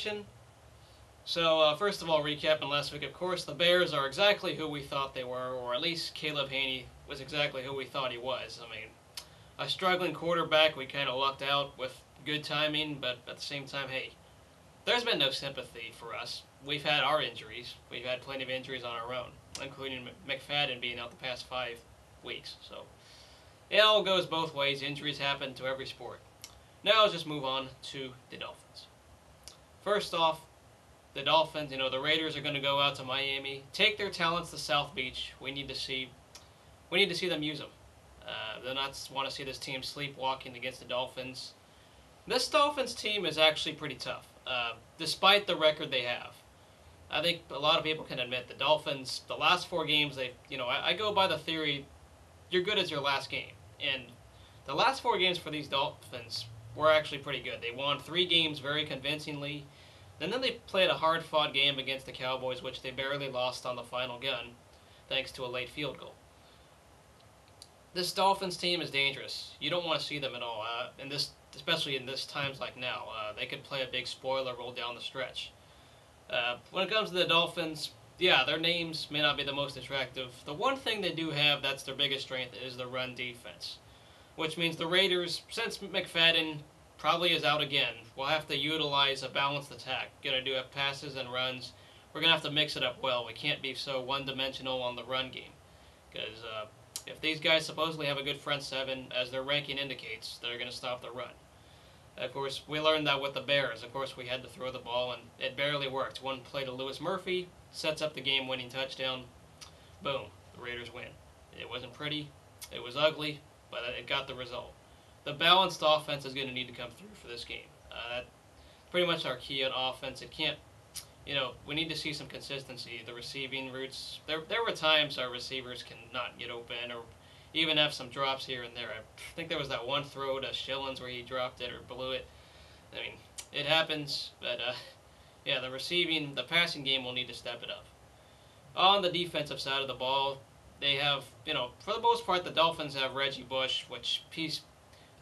Nation. So, first of all, recapping last week, of course, the Bears are exactly who we thought they were, or at least Caleb Haney was exactly who we thought he was. I mean, a struggling quarterback, we kind of lucked out with good timing, but at the same time, hey, there's been no sympathy for us. We've had our injuries. We've had plenty of injuries on our own, including McFadden being out the past 5 weeks. So, it all goes both ways. Injuries happen to every sport. Now let's just move on to the Dolphins. First off, the Dolphins, the Raiders are going to go out to Miami, take their talents to South Beach. We need to see them use them. They'll not want to see this team sleepwalking against the Dolphins. This Dolphins team is actually pretty tough, despite the record they have. I think a lot of people can admit the Dolphins, the last 4 games, I go by the theory, you're good as your last game. And the last 4 games for these Dolphins were actually pretty good. They won 3 games very convincingly. And then they played a hard-fought game against the Cowboys, which they barely lost on the final gun, thanks to a late field goal. This Dolphins team is dangerous. You don't want to see them at all, especially in this times like now. They could play a big spoiler role down the stretch. When it comes to the Dolphins, yeah, their names may not be the most attractive. The one thing they do have that's their biggest strength is the run defense, which means the Raiders, since McFadden probably is out again, we'll have to utilize a balanced attack. Going to do passes and runs. We're going to have to mix it up well. We can't be so one-dimensional on the run game. Because if these guys supposedly have a good front 7, as their ranking indicates, they're going to stop the run. Of course, we learned that with the Bears. Of course, we had to throw the ball, and it barely worked. One play to Lewis Murphy, sets up the game-winning touchdown. Boom, the Raiders win. It wasn't pretty. It was ugly, but it got the result. The balanced offense is going to need to come through for this game. That's pretty much our key on offense. It can't, we need to see some consistency. The receiving routes, there were times our receivers cannot get open or even have some drops here and there. I think there was that one throw to Shillings where he dropped it or blew it. I mean, it happens, but yeah, the passing game will need to step it up. On the defensive side of the ball, they have, for the most part, the Dolphins have Reggie Bush, which he's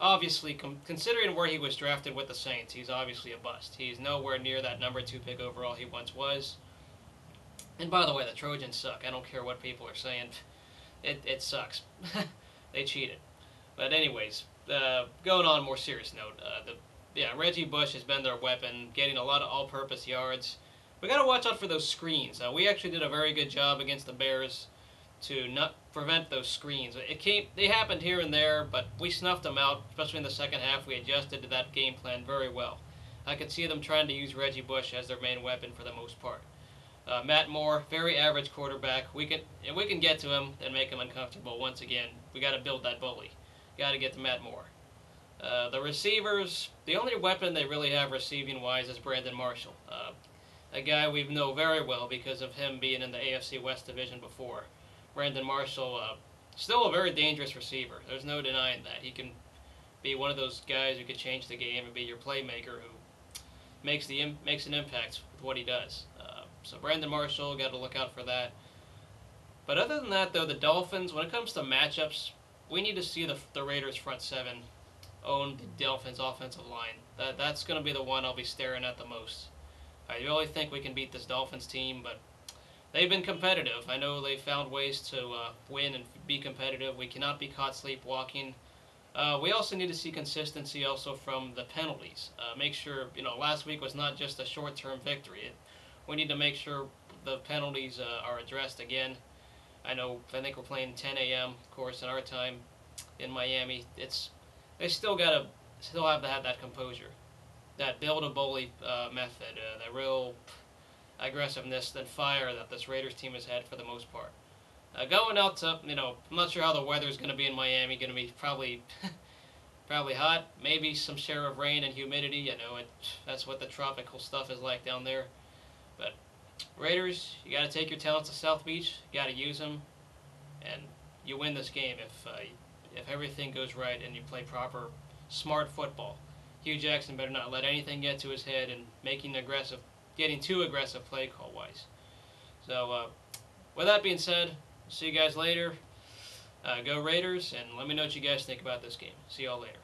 obviously, considering where he was drafted with the Saints, he's obviously a bust. He's nowhere near that number 2 pick overall he once was. And by the way, the Trojans suck. I don't care what people are saying. It sucks. They cheated. But anyways, going on a more serious note, Reggie Bush has been their weapon, getting a lot of all-purpose yards. We got to watch out for those screens. We actually did a very good job against the Bears to not prevent those screens. They happened here and there, but we snuffed them out, especially in the second half. We adjusted to that game plan very well. I could see them trying to use Reggie Bush as their main weapon for the most part. Matt Moore, very average quarterback. If we can get to him and make him uncomfortable once again, we got to build that bully. Got to get to Matt Moore. The receivers, the only weapon they really have receiving-wise is Brandon Marshall, a guy we know very well because of him being in the AFC West division before. Brandon Marshall, still a very dangerous receiver. There's no denying that. He can be one of those guys who could change the game and be your playmaker who makes an impact with what he does. So Brandon Marshall, got to look out for that. But other than that, though, the Dolphins, when it comes to matchups, we need to see the Raiders front 7 own the Dolphins offensive line. That's going to be the one I'll be staring at the most. I really think we can beat this Dolphins team, but they've been competitive. I know they've found ways to win and be competitive. We cannot be caught sleepwalking. We also need to see consistency also from the penalties. Make sure, last week was not just a short-term victory. We need to make sure the penalties are addressed again. I think we're playing 10 a.m., of course, in our time in Miami. They still have to have that composure, that build-a-bully method, that real aggressiveness and fire that this Raiders team has had for the most part. Going out to, I'm not sure how the weather is going to be in Miami. Going to be probably hot, maybe some share of rain and humidity. That's what the tropical stuff is like down there. But Raiders, you got to take your talents to South Beach. You got to use them, and you win this game if everything goes right and you play proper, smart football. Hugh Jackson better not let anything get to his head and getting too aggressive play call wise. So with that being said, see you guys later. Go Raiders, and let me know what you guys think about this game. See y'all later.